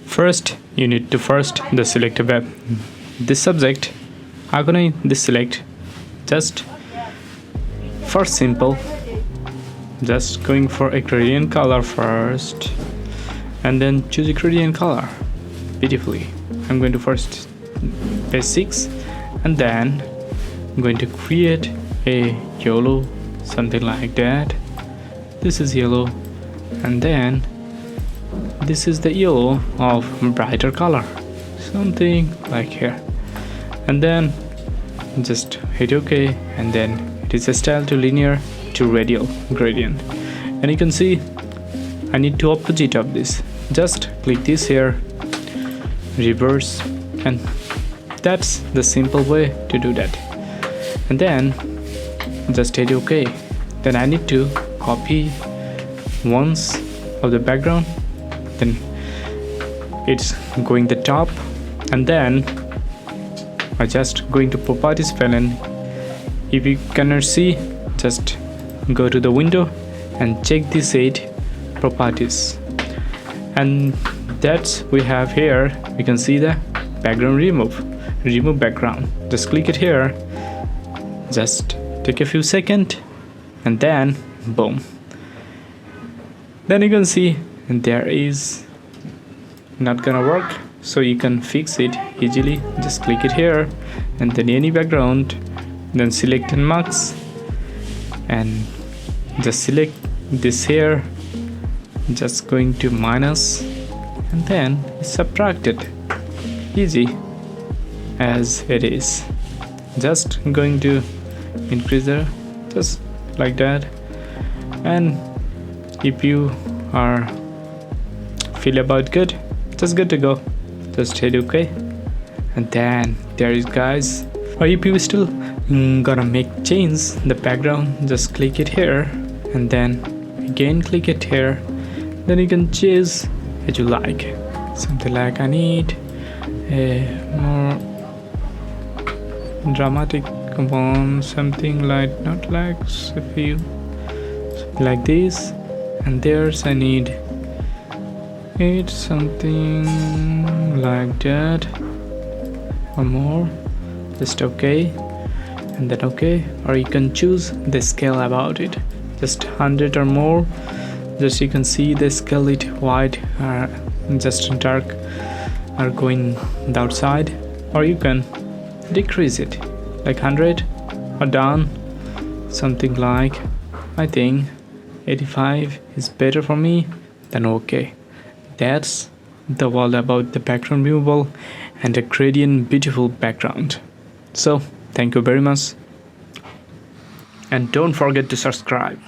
First you need to the select a web this subject. I'm gonna deselect just for simple, just going for a gradient color first and then choose a gradient color beautifully. I'm going to first basics and then I'm going to create a yellow, something like that. This is yellow and then this is the yellow of brighter color, something like here, and then just hit OK, and then it is a style to linear to radial gradient, and you can see I need to opposite of this. Just click this here, reverse, and that's the simple way to do that. And then just hit OK. Then I need to copy once of the background, then it's going the top, and then I just going to properties panel. If you cannot see, just go to the window and check this 8 properties, and that's we have here. We can see the background remove background. Just click it here, just take a few seconds, and then boom, then you can see there is not gonna work, so you can fix it easily. Just click it here and then any background, then select and marks and just select this here, just going to minus and then subtract it, easy as it is. Just going to increase there, just like that. And if you are feel about good, just good to go, just hit OK, and then there is guys. Or if you still gonna make change the background, just click it here and then again click it here, then you can choose as you like, something like I need a more dramatic one, something like not like a few, something like this, and there's I need it something like that or more, just OK, and then OK. Or you can choose the scale about it, just 100 or more. Just you can see the scale it white just dark are going the outside, or you can decrease it like 100 or down, something like I think 85 is better for me, then OK. That's the all about the background removal and a gradient beautiful background. So thank you very much, and don't forget to subscribe.